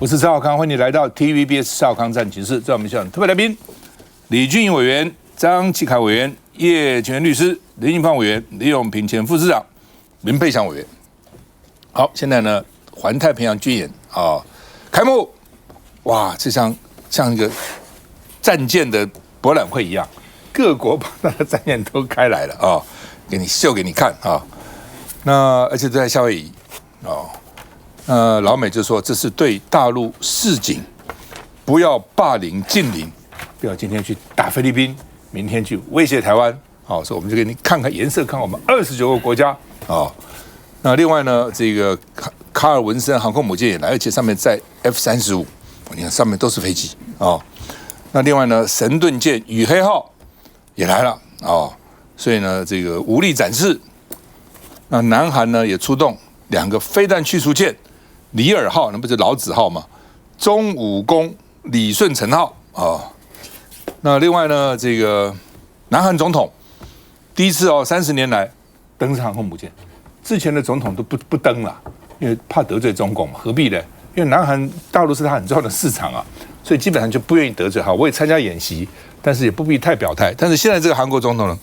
我是赵少康，欢迎你来到 TVBS 赵少康战情室。在我们现场特别来宾，李俊颖委员、张启凯委员、叶全律师、林进芳委员、李永平前副市长、林佩祥委员。好，现在呢，环太平洋军演开幕，哇，这像一个战舰的博览会一样，各国把它的战舰都开来了给你秀给你看那而且都在夏威夷老美就说这是对大陆示警，不要霸凌近邻，不要今天去打菲律宾，明天去威胁台湾所以我们就给你看看颜色，看我们29个国家那另外呢，这个卡尔文森航空母舰也来，而且上面载 F-35，你看上面都是飞机那另外呢，神盾舰宇黑号也来了所以呢，这个武力展示。那南韩呢也出动2个飞弹驱逐舰，里尔号，那不是老子号吗？中武宫李舜臣号那另外呢，这个南韩总统第一次30年来登上航空母舰，之前的总统都不登了，因为怕得罪中共嘛，何必呢？因为南韩大陆是他很重要的市场所以基本上就不愿意得罪我也参加演习，但是也不必太表态。但是现在这个韩国总统呢，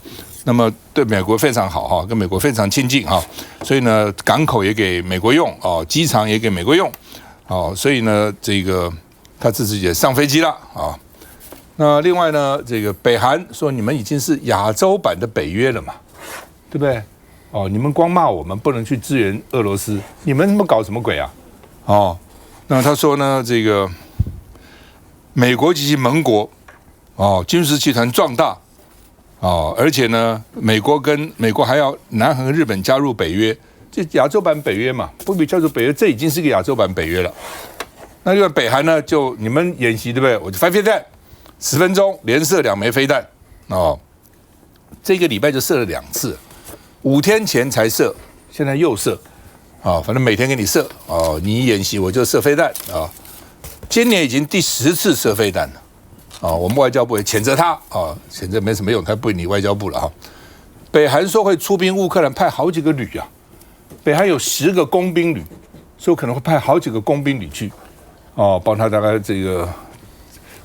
那么对美国非常好跟美国非常亲近所以呢，港口也给美国用机场也给美国用所以呢，这个他自己也上飞机了那另外呢，这个北韩说你们已经是亚洲版的北约了嘛，对不对？你们光骂我们不能去支援俄罗斯，你们他妈搞什么鬼那他说呢，这个美国及其盟国军事集团壮大而且呢，美国还要南韩和日本加入北约，这亚洲版北约嘛，不比叫做北约，这已经是个亚洲版北约了。那另外北韩呢，就你们演习对不对？我就发飞弹，10分钟连射2枚飞弹这个礼拜就射了2次，5天前才射，现在又射反正每天给你射你演习我就射飞弹今年已经第10次射飞弹了我们外交部也谴责他谴责没什么用，他不理外交部了北韩说会出兵乌克兰，派好几个旅北韩有10个工兵旅，所以可能会派好几个工兵旅去帮他大概这个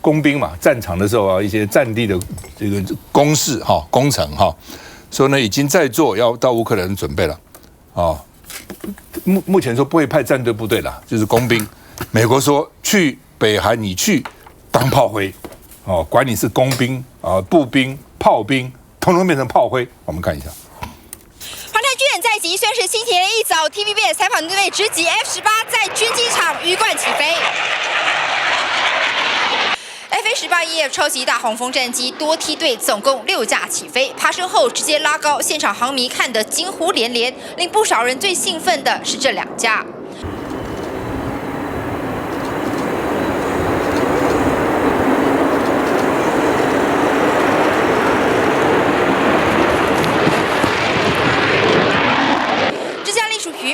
工兵嘛，战场的时候一些战地的这个工事工程所以呢已经在做要到乌克兰准备了目前说不会派战队部队了，就是工兵。美国说去北韩你去当炮灰管你是工兵步兵、炮兵，统统变成炮灰。我们看一下。环太军演在即，虽然是星期天一早 ，TVB 采访队直击 F-18在军机场鱼贯起飞。FA-18EF 超级大黄蜂战机多梯队总共6架起飞，爬升后直接拉高，现场航迷看得惊呼连连。令不少人最兴奋的是这2架。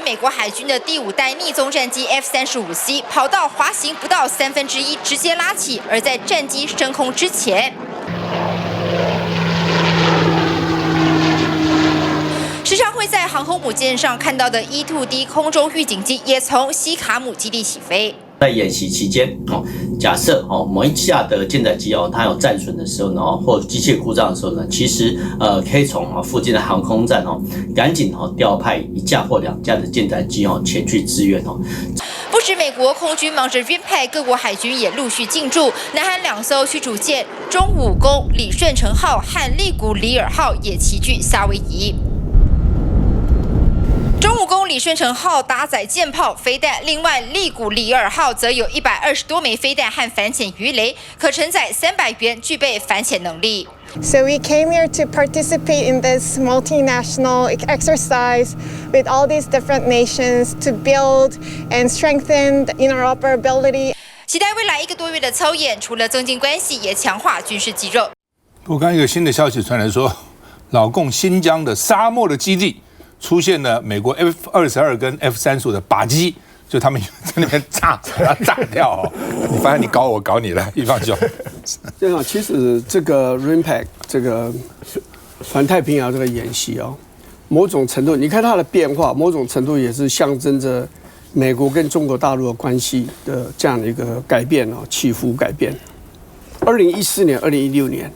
美国海军的第5代逆踪战机 F-35C 跑道滑行不到1/3，直接拉起，而在战机升空之前，时常会在航空母舰上看到的 E-2D 空中预警机也从西卡姆基地起飞。在演习期间假设某一架的舰载机它有战损的时候呢或机械故障的时候呢，其实可以从附近的航空站赶紧调派1架或2架的舰载机前去支援不止美国空军忙着约派，各国海军也陆续进驻。南韩2艘驱逐舰中武宫李舜臣号和利古里尔号也齐聚夏威夷。中武宫李舜臣号搭载舰炮、飞弹，另外利古里尔号则有120多枚飞弹和反潜鱼雷，可承载300元，具备反潜能力。So we came here to participate in this multinational exercise with all these different nations to build and strengthen the interoperability. 期待未来1个多月的操演，除了增进关系，也强化军事肌肉。我刚一个新的消息传来说，老共新疆的沙漠的基地出现了美国 F-22跟 F-35的靶机，就他们在那边炸掉你发现你搞我搞你了，一方兄。这样，其实这个 RIMPAC 这个环太平洋这个演习某种程度你看它的变化，某种程度也是象征着美国跟中国大陆的关系的这样的一个改变起伏改变。2014年、2016年，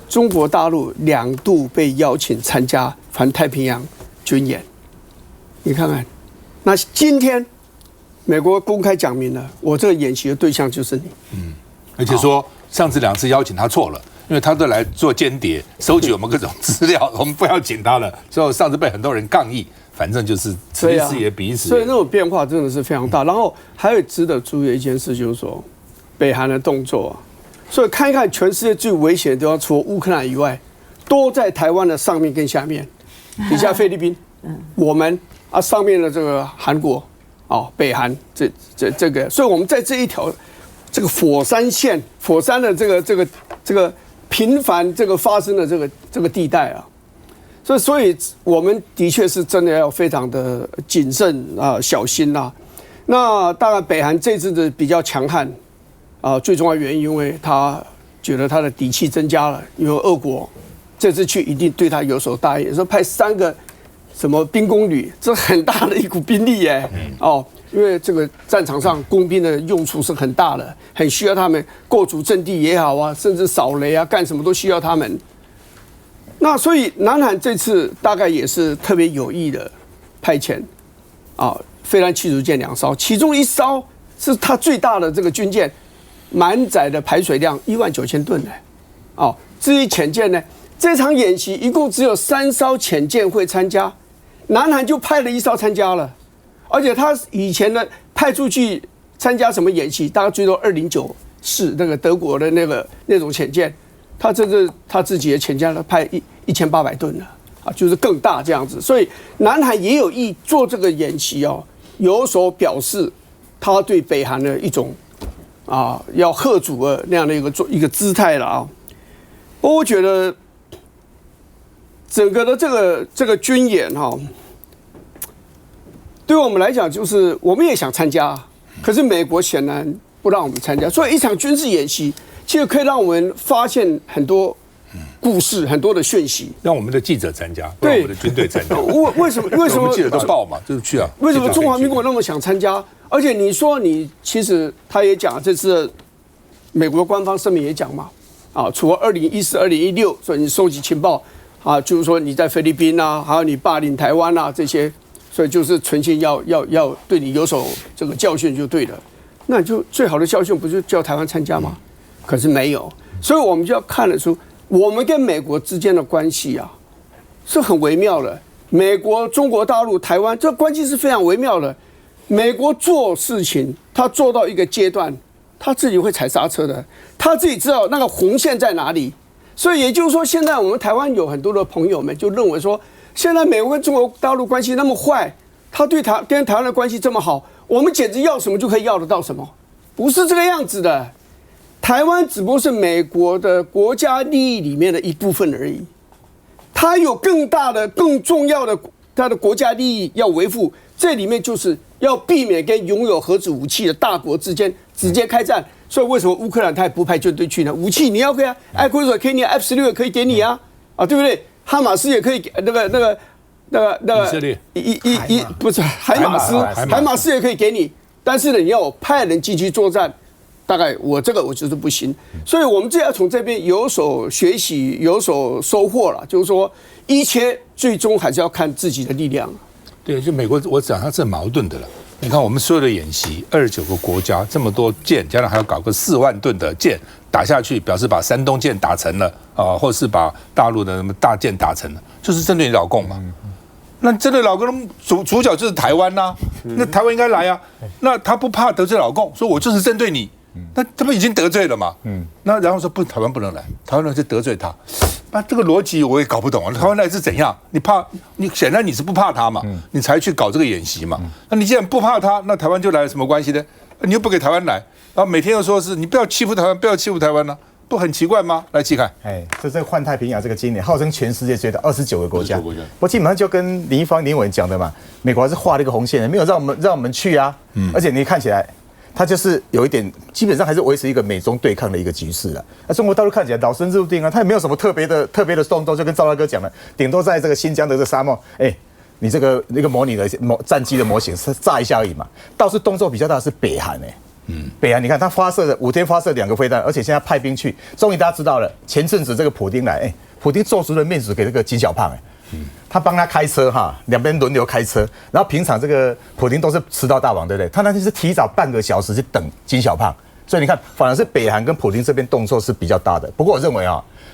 中国大陆2度被邀请参加环太平洋军演，你看看，那今天美国公开讲明了，我这个演习的对象就是你。而且说上次2次邀请他错了，因为他都来做间谍，收集我们各种资料，我们不要请他了。所以上次被很多人抗议，反正就是此一次也彼一次。所以那种变化真的是非常大。然后还有值得注意的一件事，就是说北韩的动作。所以看一看，全世界最危险的地方，除了乌克兰以外，都在台湾的上面跟下面，底下菲律宾，我们上面的这个韩国，北韩这个，所以我们在这一条这个火山线，火山的这个频繁这个发生的这个地带啊，所以我们的确是真的要非常的谨慎小心啦。那当然，北韩这次的比较强悍。最重要的原因，因为他觉得他的底气增加了，因为俄国这次去一定对他有所大意，说派3个什么兵工旅，这很大的一股兵力耶，因为这个战场上工兵的用处是很大的，很需要他们构筑阵地也好啊，甚至扫雷啊，干什么都需要他们。那所以南韩这次大概也是特别有意的派遣飞弹驱逐舰2艘，其中1艘是他最大的这个军舰。满载的排水量19000吨呢，至于潜舰呢，这场演习一共只有3艘潜舰会参加，南韩就派了1艘参加了，而且他以前的派出去参加什么演习，大概最多209式那个德国的那种潜舰，他这是他自己的潜舰了，派1800吨了就是更大这样子，所以南韩也有意做这个演习有所表示，他对北韩的一种。要吓阻的那样的一个姿态了我觉得整个的这个军演对我们来讲就是我们也想参加，可是美国显然不让我们参加，所以一场军事演习其实可以让我们发现很多故事，很多的讯息，让我们的记者参加，不让我们的军队参加。为什么我们记者都报嘛，就是去啊。为什么中华民国那么想参加？而且你说其实他也讲，这次美国官方声明也讲嘛，除了2014、2016，所以你收集情报就是说你在菲律宾还有你霸凌台湾这些，所以就是存心要对你有所这个教训就对了。那你就最好的教训不就叫台湾参加吗？可是没有，所以我们就要看得出，我们跟美国之间的关系是很微妙的。美国、中国大陆、台湾这关系是非常微妙的。美国做事情，他做到一个阶段，他自己会踩刹车的，他自己知道那个红线在哪里。所以也就是说，现在我们台湾有很多的朋友们就认为说，现在美国跟中国大陆关系那么坏，他跟台湾的关系这么好，我们简直要什么就可以要得到什么，不是这个样子的。台湾只不过是美国的国家利益里面的一部分而已，它有更大的、更重要的它的国家利益要维护。这里面就是要避免跟拥有核子武器的大国之间直接开战，所以为什么乌克兰他也不派军队去呢？武器你要可以艾奎索可以，你 F-16也可以给你对不对？哈马斯也可以那个以色列不是海马斯也可以给你，但是呢，你要派人进去作战，大概我就是不行，所以我们就要从这边有所学习，有所收获了，就是说一切最终还是要看自己的力量。对，就美国，我讲它是矛盾的了。你看我们所有的演习，29个国家这么多舰，加上还要搞个4万吨的舰打下去，表示把山东舰打沉了或是把大陆的什么大舰打沉了，就是针对你老共嘛。那针对老共主角就是台湾那台湾应该来那他不怕得罪老共，说我就是针对你，那他们已经得罪了嘛。那然后说不，台湾不能来，台湾人就得罪他。那这个逻辑我也搞不懂台湾来是怎样？你显然你是不怕他嘛，你才去搞这个演习嘛。那你既然不怕他，那台湾就来了什么关系呢？你又不给台湾来，然后每天又说是你不要欺负台湾，不要欺负台湾呢，不很奇怪吗？来，季凯，这个环太平洋这个今年号称全世界最大29个国家，我基本上就跟林委员讲的嘛，美国还是画了一个红线，没有让我们去而且你看起来。它就是有一点，基本上还是维持一个美中对抗的一个局势了。那中国大陆看起来老生入定它也没有什么特别的动作，就跟赵大哥讲的，顶多在这个新疆的这个沙漠，你这个那个模拟的战机的模型是炸一下而已嘛，倒是动作比较大的是北韩北韩你看他发射了5天发射2个飞弹，而且现在派兵去，终于大家知道了，前阵子这个普丁来，普丁做足了面子给这个金小胖他帮他开车哈，两边轮流开车，然后平常这个普丁都是迟到大王，对不对？他那天是提早半个小时去等金小胖，所以你看，反而是北韩跟普丁这边动作是比较大的。不过我认为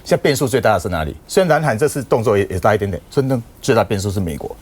现在变数最大的是哪里？虽然南韩这次动作也大一点点，真正最大变数是美国。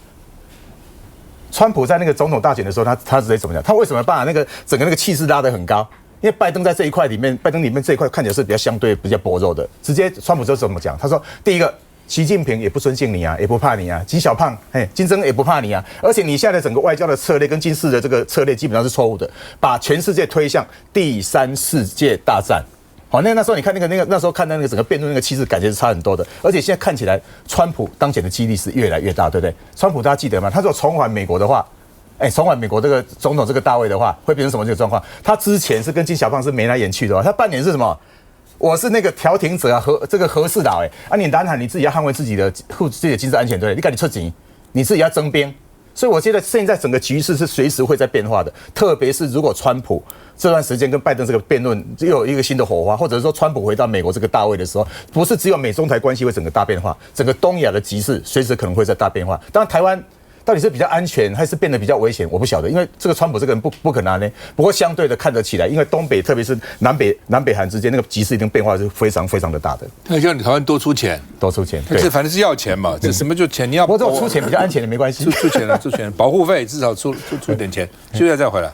川普在那个总统大选的时候，他直接怎么讲？他为什么把那个整个那个气势拉得很高？因为拜登在这一块里面，拜登里面这一块看起来是比较相对比较薄弱的。直接川普就怎么讲？他说，第一个，习近平也不尊敬你啊，也不怕你啊，金小胖，金正恩也不怕你啊，而且你现在的整个外交的策略跟金氏的这个策略基本上是错误的，把全世界推向第3世界大战。好，那时候你看那时候看到那个整个辩论那个气势，感觉是差很多的。而且现在看起来，川普当前的几率是越来越大，对不对？川普大家记得吗？他如果重返美国的话，重返美国这个总统这个大位的话，会变成什么这个状况？他之前是跟金小胖是眉来眼去的，他扮演是什么？我是那个调停者啊，这个和事佬你南韩你自己要捍卫自己的经济安全，对不对？你赶紧出钱，你自己要征兵。所以我觉得现在整个局势是随时会在变化的，特别是如果川普这段时间跟拜登这个辩论又有一个新的火花，或者是说川普回到美国这个大位的时候，不是只有美中台关系会整个大变化，整个东亚的局势随时可能会在大变化。当然台湾到底是比较安全还是变得比较危险，我不晓得，因为这个川普这个人不可拿捏。不过相对的看得起来，因为东北特别是南北韩之间那个局势已经变化是非常非常的大的。那像你台湾多出钱，对，这反正是要钱嘛，这什么就钱，你要。不过这种出钱比较安全的没关系，出钱了，保护费至少出点钱，休息再回来。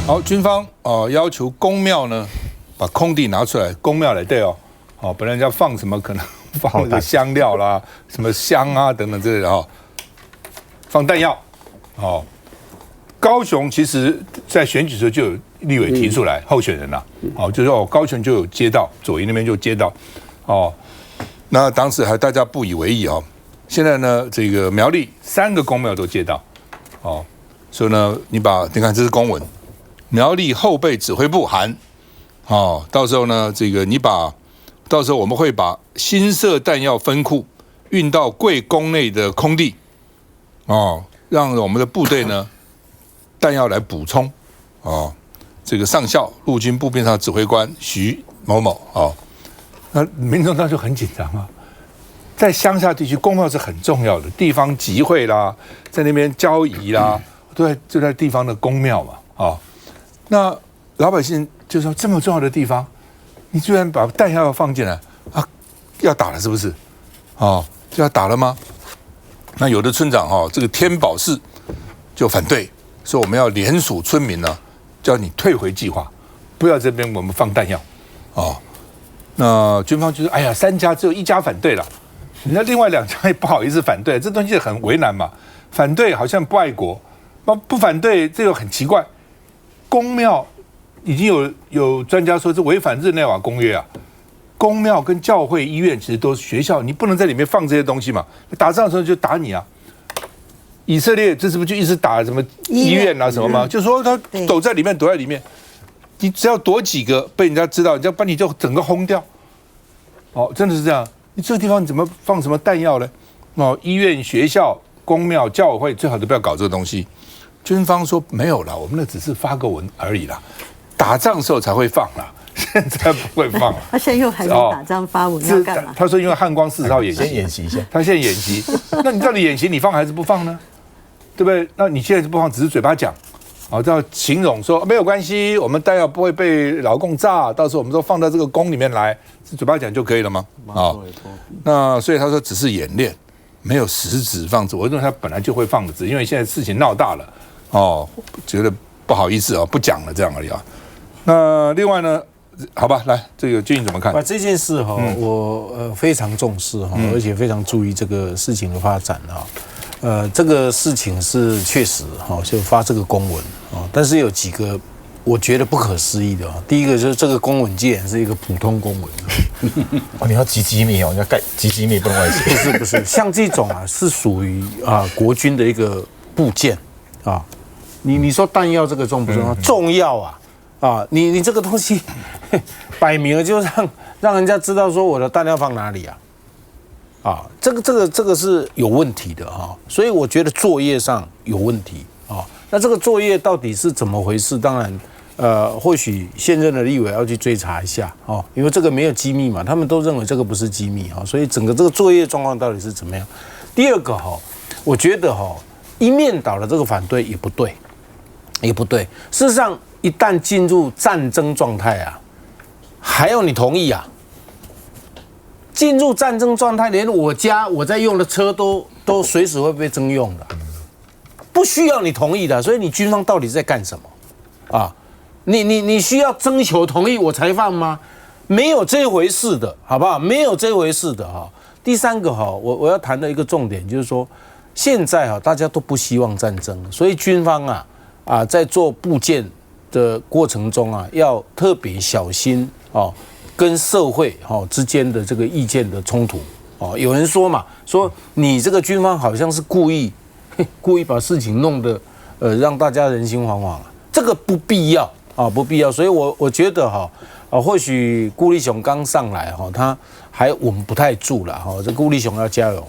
好，军方要求公庙呢把空地拿出来，公庙来对本来要放什么可能放那个香料啦，什么香啊等等之类的放弹药高雄其实在选举的时候就有立委提出来候选人啦，就是说高雄就有接到左营那边就接到那当时还大家不以为意现在呢这个苗栗3个公庙都接到所以呢你看这是公文。苗栗后备指挥部函，到时候呢，到时候我们会把新设弹药分库运到贵宫内的空地，让我们的部队呢弹药来补充，这个上校陆军步兵上指挥官徐某某那民众当时就很紧张在乡下地区，公庙是很重要的地方集会啦，在那边交谊啦，就在地方的公庙嘛，那老百姓就说这么重要的地方，你居然把弹药放进来要打了是不是？就要打了吗？那有的村长这个天宝市就反对，说我们要联署村民呢，叫你退回计划，不要这边我们放弹药那军方就说，哎呀，3家只有1家反对了，那另外2家也不好意思反对，这东西很为难嘛。反对好像不爱国，不反对这个很奇怪。公庙已经有专家说这违反日内瓦公约公庙跟教会、医院其实都是学校，你不能在里面放这些东西嘛。打仗的时候就打你以色列这是不是就一直打什么医院什么吗？就说他躲在里面，你只要躲几个被人家知道，人家把你就整个轰掉。真的是这样。你这个地方你怎么放什么弹药呢？医院、学校、公庙、教会最好都不要搞这个东西。军方说没有啦，我们那只是发个文而已啦，打仗的时候才会放啦，现在不会放了。他现在又还没打仗发文要干嘛？他说因为汉光40号先演习一下，他现在演习，那你到底演习你放还是不放呢？对不对？那你现在是不放，只是嘴巴讲，要形容说没有关系，我们弹药不会被老共炸，到时候我们都放到这个宫里面来，是嘴巴讲就可以了吗？那所以他说只是演练，没有实质放置。我认为他本来就会放置，因为现在事情闹大了。觉得不好意思不讲了这样而已那另外呢，好吧，来这个俊怎么看？这件事我非常重视而且非常注意这个事情的发展这个事情是确实就发这个公文但是有几个我觉得不可思议的第一个就是这个公文竟然是一个普通公文你要极机密你要盖极机密不能外泄。不是，像这种是属于国军的一个部件。啊。你说弹药这个重不重要？重要啊！啊，你这个东西摆明了就让人家知道说我的弹药放哪里啊！啊，这个是有问题的哈，所以我觉得作业上有问题啊。那这个作业到底是怎么回事？当然，或许现任的立委要去追查一下哦，因为这个没有机密嘛，他们都认为这个不是机密哈，所以整个这个作业状况到底是怎么样？第二个哈，我觉得哈，一面倒的这个反对也不对。也不对，事实上，一旦进入战争状态啊，还要你同意啊？进入战争状态，连我在用的车都随时会被征用的，不需要你同意的。所以你军方到底在干什么啊？你需要征求同意我才放吗？没有这回事的，好不好？没有这回事的哈。第三个哈，我要谈的一个重点就是说，现在哈大家都不希望战争，所以军方在做部件的过程中要特别小心跟社会之间的这个意见的冲突有人说嘛，说你这个军方好像是故意把事情弄得让大家人心惶惶这个不必要不必要，所以我觉得或许顾立雄刚上来他还稳不太住了这顾立雄要加油。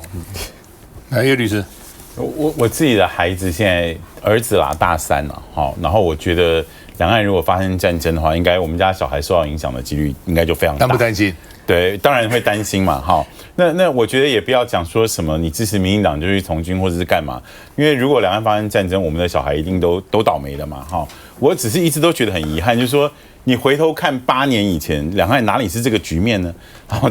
叶律师。我自己的孩子现在儿子啦大3了，然后我觉得两岸如果发生战争的话，应该我们家小孩受到影响的几率应该就非常大。担不担心？对，当然会担心嘛，那我觉得也不要讲说什么你支持民进党就去从军或者是干嘛，因为如果两岸发生战争，我们的小孩一定都倒霉的嘛，我只是一直都觉得很遗憾，就是说你回头看8年以前，两岸哪里是这个局面呢？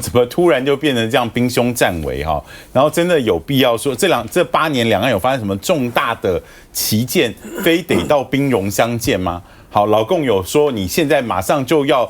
怎么突然就变成这样兵凶战危然后真的有必要说这8年两岸有发生什么重大的旗舰，非得到兵戎相见吗？好，老共有说你现在马上就要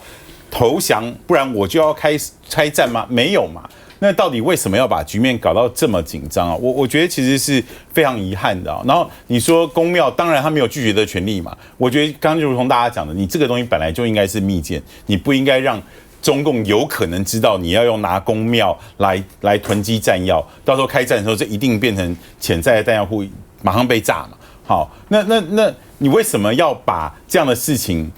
投降，不然我就要开战吗？没有嘛。那到底为什么要把局面搞到这么紧张我觉得其实是非常遗憾的然后你说公庙，当然他没有拒绝的权利嘛。我觉得刚刚就如同大家讲的，你这个东西本来就应该是密件，你不应该让中共有可能知道你要用拿公庙来囤积弹药，到时候开战的时候，这一定变成潜在的弹药库，马上被炸嘛。好，那你为什么要把这样的事情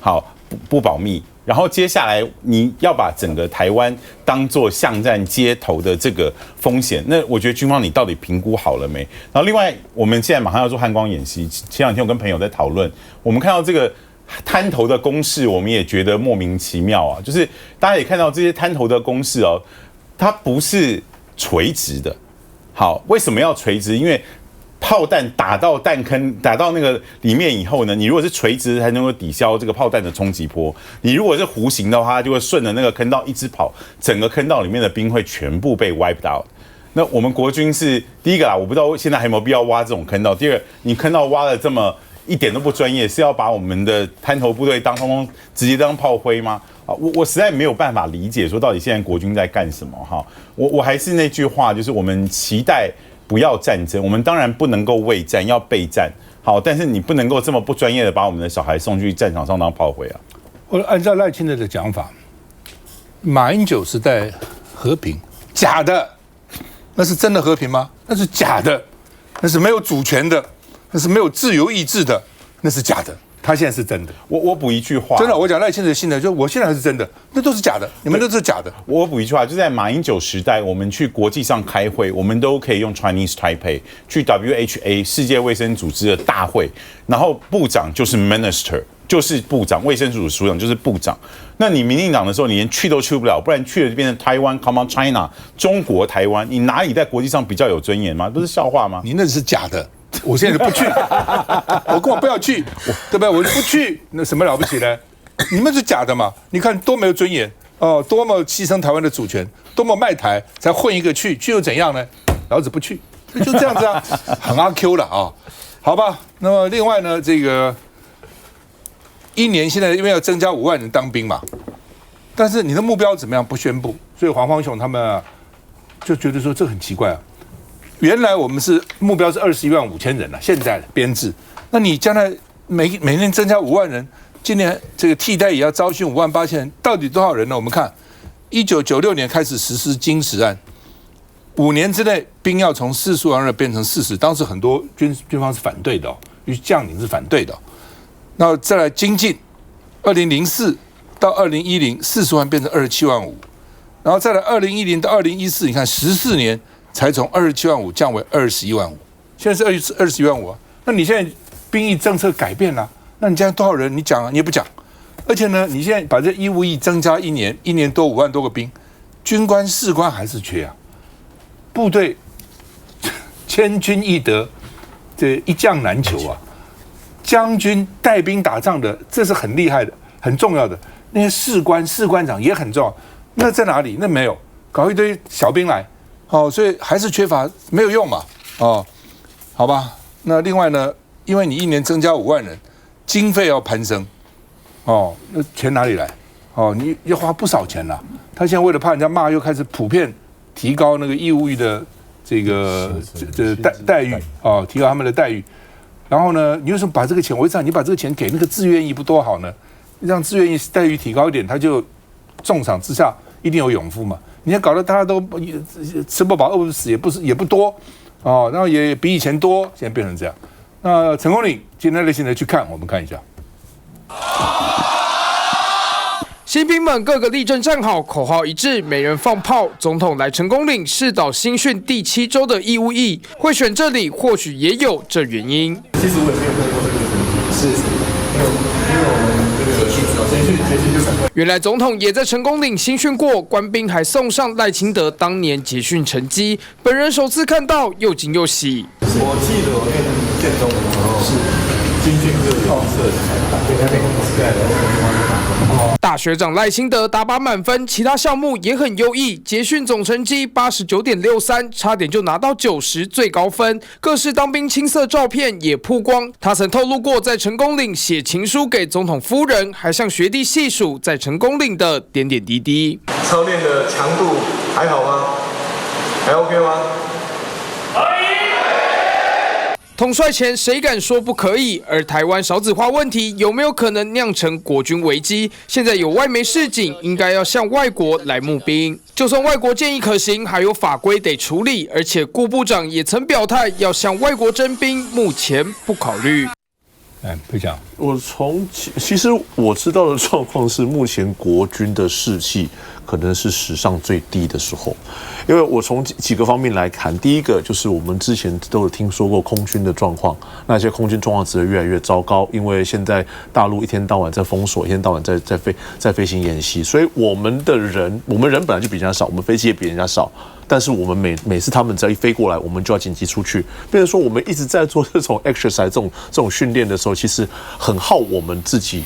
不保密？然后接下来你要把整个台湾当作巷战街头的这个风险，那我觉得军方你到底评估好了没？然后另外我们现在马上要做汉光演习，前2天我跟朋友在讨论，我们看到这个滩头的攻势，我们也觉得莫名其妙就是大家也看到这些滩头的攻势它不是垂直的。好，为什么要垂直？因为炮弹打到弹坑，打到那个里面以后呢，你如果是垂直才能够抵消这个炮弹的冲击波，你如果是弧形的话，它就会顺着那个坑道一直跑，整个坑道里面的兵会全部被 wiped out。那我们国军是第一个啦，我不知道现在还有没有必要挖这种坑道。第二，你坑道挖的这么一点都不专业，是要把我们的滩头部队通通直接当炮灰吗？我实在没有办法理解说到底现在国军在干什么我还是那句话，就是我们期待不要战争，我们当然不能够畏战，要备战。好，但是你不能够这么不专业的把我们的小孩送去战场上当炮灰我按照赖清德的讲法，马英九时代和平假的，那是真的和平吗？那是假的，那是没有主权的，那是没有自由意志的，那是假的。他现在是真的。我补一句话，真的，我讲赖清德信的，就我现在还是真的，那都是假的，你们都是假的。我补一句话，就在马英九时代，我们去国际上开会，我们都可以用 Chinese Taipei 去 WHO 世界卫生组织的大会，然后部长就是 Minister， 就是部长，卫生署署长就是部长。那你民进党的时候，你连去都去不了，不然去了就变成台湾 Come on China， 中国台湾，你哪里在国际上比较有尊严吗？不是笑话吗？你那是假的。我现在就不去，我根本不要去，对不对？我就不去，那什么了不起呢？你们是假的嘛？你看多没有尊严多么牺牲台湾的主权，多么卖台才混一个去又怎样呢？老子不去，就这样子很阿 Q 了好吧？那么另外呢，这个1年现在因为要增加5万人当兵嘛，但是你的目标怎么样不宣布，所以黄芳雄他们就觉得说这很奇怪原来我们是目标是21万5千人了，现在编制，那你将来每年增加5万人，今年这个替代也要招训5万8千人，到底多少人呢？我们看，1996年开始实施金石案，5年之内兵要从40万人变成40，当时很多军方是反对的将领是反对的。那再来精进，2004到2010 40万变成27万5，然后再来2010到2014，你看14年才从27万5降为21万5，现在是21万5啊。那你现在兵役政策改变了，那你现在多少人？你讲啊，你也不讲。而且呢，你现在把这义务役增加1年多5万多个兵，军官士官还是缺啊。部队千军易得，这一将难求啊。将军带兵打仗的，这是很厉害的、很重要的。那些士官长也很重要，那在哪里？那没有，搞一堆小兵来，所以还是缺乏，没有用嘛，好吧。那另外呢，因为你1年增加5万人，经费要攀升，那钱哪里来？你要花不少钱了。他现在为了怕人家骂，又开始普遍提高那个义务役的这个待遇，提高他们的待遇。然后呢，你为什么把这个钱？我一想，你把这个钱给那个志愿役不多好呢？让志愿役待遇提高一点，他就重赏之下一定有勇夫嘛。你看搞得大家都吃不饱饿不死，也不多然后也比以前多，现在变成这样。那成功岭今天类型的去看，我们看一下。新兵们各个立正站好，口号一致，每人放炮。总统来成功岭试导新训第7周的义务役，会选这里或许也有这原因。其实我也没有看过这个东西，是因为我们这个培训就很快。原来总统也在成功岭新训过，官兵还送上赖清德当年结训成绩，本人首次看到又惊又喜。我记得我跟建中的时候是军训课有色彩，对那边大学长赖清德打靶满分，其他项目也很优异，结训总成绩89.63，差点就拿到90最高分。各式当兵青涩照片也曝光，他曾透露过在成功岭写情书给总统夫人，还向学弟细数在成功岭的点点滴滴。操练的强度还好吗？还 OK 吗？统帅前谁敢说不可以？而台湾少子化问题有没有可能酿成国军危机？现在有外媒示警，应该要向外国来募兵。就算外国建议可行，还有法规得处理。而且顾部长也曾表态要向外国征兵，目前不考虑。不讲。其实我知道的状况是，目前国军的士气可能是史上最低的时候，因为我从几个方面来看，第一个就是我们之前都有听说过空军的状况，那些空军状况只会越来越糟糕，因为现在大陆一天到晚在封锁，一天到晚在飞行演习，所以我们人本来就比人家少，我们飞机也比人家少。但是我们每次他们只要一飞过来，我们就要紧急出去。变成说我们一直在做这种 exercise 这种训练的时候，其实很耗我们自己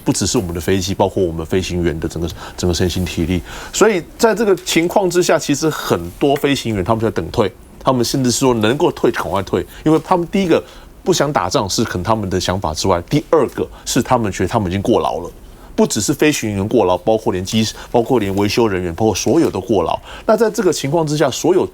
不只是我们的飞机，包括我们飞行员的整个身心体力。所以在这个情况之下，其实很多飞行员他们在等退，他们甚至是说能够退赶快退，因为他们第一个不想打仗是可能他们的想法之外，第二个是他们觉得他们已经过劳了。不只是飞行员过劳，包括连维修人员，包括所有的过劳。那在这个情况之下，所有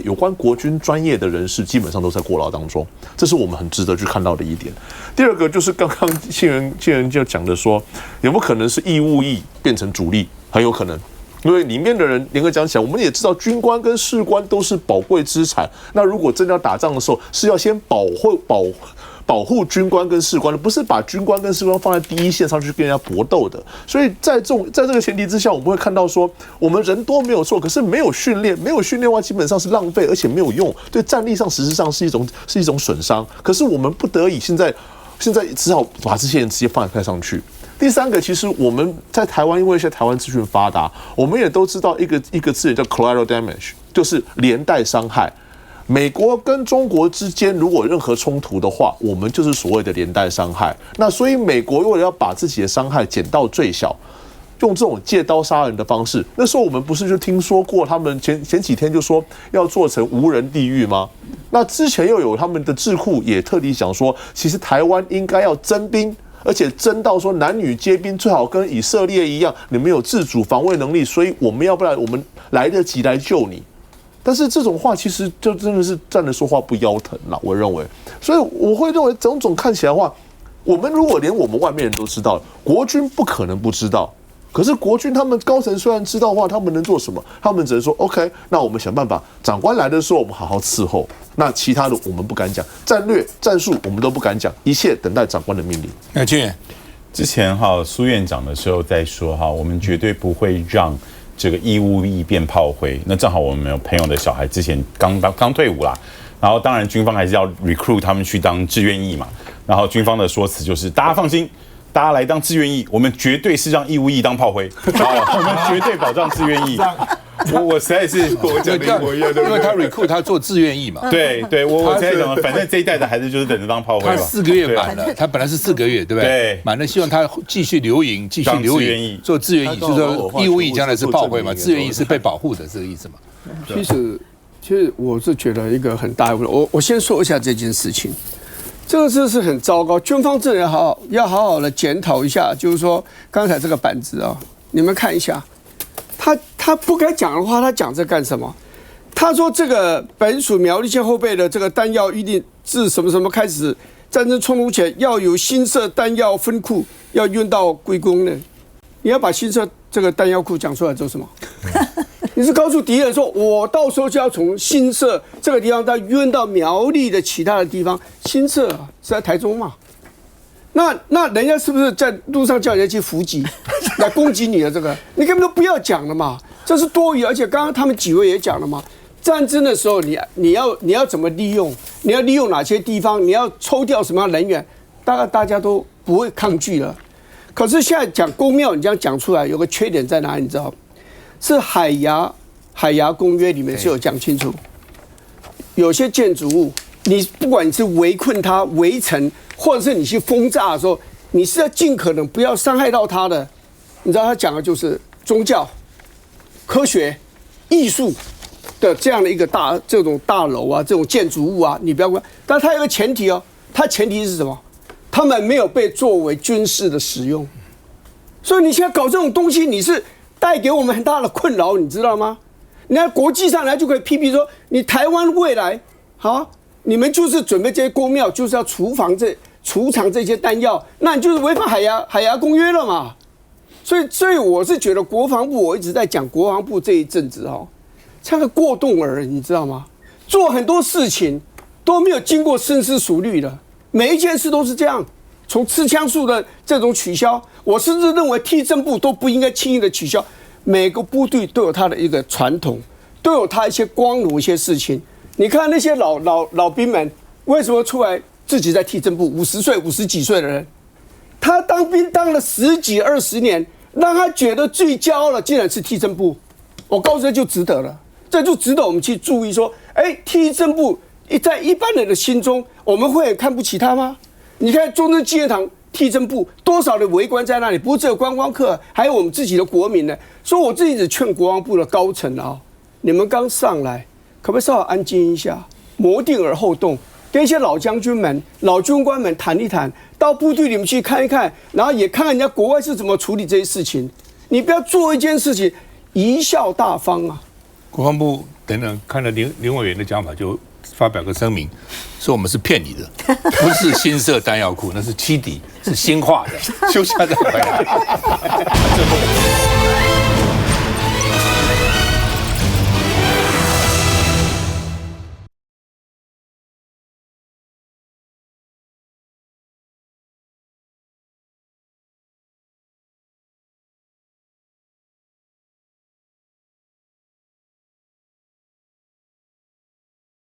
有关国军专业的人士，基本上都在过劳当中，这是我们很值得去看到的一点。第二个就是刚刚庆元就讲的说，有没有可能是义务役变成主力？很有可能。因为里面的人严格讲起来，我们也知道军官跟士官都是宝贵资产。那如果真的要打仗的时候，是要先保护军官跟士官的，不是把军官跟士官放在第一线上去跟人家搏斗的。所以在这个前提之下，我们会看到说，我们人多没有错，可是没有训练的话，基本上是浪费，而且没有用，对战力上实质上是一种损伤。可是我们不得已现在只好把这些人直接放上去。第三个，其实我们在台湾，因为现在台湾资讯发达，我们也都知道一个字眼叫 collateral damage， 就是连带伤害。美国跟中国之间如果任何冲突的话，我们就是所谓的连带伤害。那所以美国为了要把自己的伤害减到最小，用这种借刀杀人的方式，那时候我们不是就听说过他们前几天就说要做成无人地狱吗？那之前又有他们的智库也特地讲说，其实台湾应该要征兵。而且征到说男女皆兵，最好跟以色列一样，你们有自主防卫能力，所以我们要不然我们来得及来救你。但是这种话其实就真的是站着说话不腰疼了，我认为。所以我会认为种种看起来的话，我们如果连我们外面人都知道，国军不可能不知道。可是国军他们高层虽然知道的话，他们能做什么？他们只能说 OK， 那我们想办法，长官来的时候我们好好伺候。那其他的我们不敢讲，战略战术我们都不敢讲，一切等待长官的命令。那清远，之前苏院长的时候在说我们绝对不会让这个义务役变炮灰。那正好我们有朋友的小孩之前刚退伍啦，然后当然军方还是要 recruit 他们去当志愿役嘛。然后军方的说辞就是大家放心。大家来当志愿役，我们绝对是让义务役当炮灰，我们绝对保障志愿役。我实在是我讲的一模一样，因为他 recruit 他做志愿役嘛。对，我在讲，反正这一代的孩子就是等着当炮灰吧。他4个月满了，他本来是4个月，对不对？对，满了，希望他继续留营，做志愿役，就是说义务役将来是炮灰嘛，志愿役是被保护的这个意思嘛。其实我是觉得一个很大的问题，我先说一下这件事情。这个事是很糟糕，军方真的要好好的检讨一下。就是说，刚才这个板子你们看一下，他不该讲的话，他讲这干什么？他说这个本属苗栗县后备的这个弹药预定自什么什么开始，战争冲突前要有新设弹药分库，要运到归公呢。你要把新设这个弹药库讲出来做什么？你是告诉敌人说，我到时候就要从新社这个地方再运到苗栗的其他的地方。新社是在台中嘛？那人家是不是在路上叫人家去伏击，来攻击你的这个？你根本都不要讲了嘛，这是多余。而且刚刚他们几位也讲了嘛，战争的时候你要怎么利用？你要利用哪些地方？你要抽调什么样的人员？大概大家都不会抗拒了。可是现在讲公庙，你这样讲出来，有个缺点在哪里？你知道？是海牙公约里面是有讲清楚，有些建筑物，你不管你是围困它、围城，或者是你去轰炸的时候，你是要尽可能不要伤害到它的。你知道他讲的就是宗教、科学、艺术的这样的一个这种大楼啊，这种建筑物啊，你不要管。但它有个前提它前提是什么？他们没有被作为军事的使用。所以你现在搞这种东西，你是带给我们很大的困扰，你知道吗？你看国际上来就可以批评说，你台湾未来你们就是准备这些公庙，就是要储藏这些弹药，那你就是违反海牙公约了嘛。所以我是觉得国防部，我一直在讲国防部这一阵子像个过动儿，你知道吗？做很多事情都没有经过深思熟虑的，每一件事都是这样。从吃枪术的这种取消，我甚至认为替政部都不应该轻易的取消。每个部队都有他的一个传统，都有他一些光荣一些事情。你看那些老兵们为什么出来自己在替政部？50岁、50几岁的人，他当兵当了10几20年，让他觉得最骄傲的竟然是替政部。我告诉他就值得了，这就值得我们去注意说，替政部在一般人的心中，我们会很看不起他吗？你看中正纪念堂替政部多少的围观在那里，不是只有观光客，还有我们自己的国民呢。所以我自己只劝国防部的高层你们刚上来，可不可以稍微安静一下，谋定而后动，跟一些老将军们、老军官们谈一谈，到部队里面去看一看，然后也看看人家国外是怎么处理这些事情。你不要做一件事情贻笑大方啊！国防部等等看了林委员的讲法，就发表个声明，说我们是骗你的，不是新设弹药库，那是欺敌，是新化的。休息下再回来。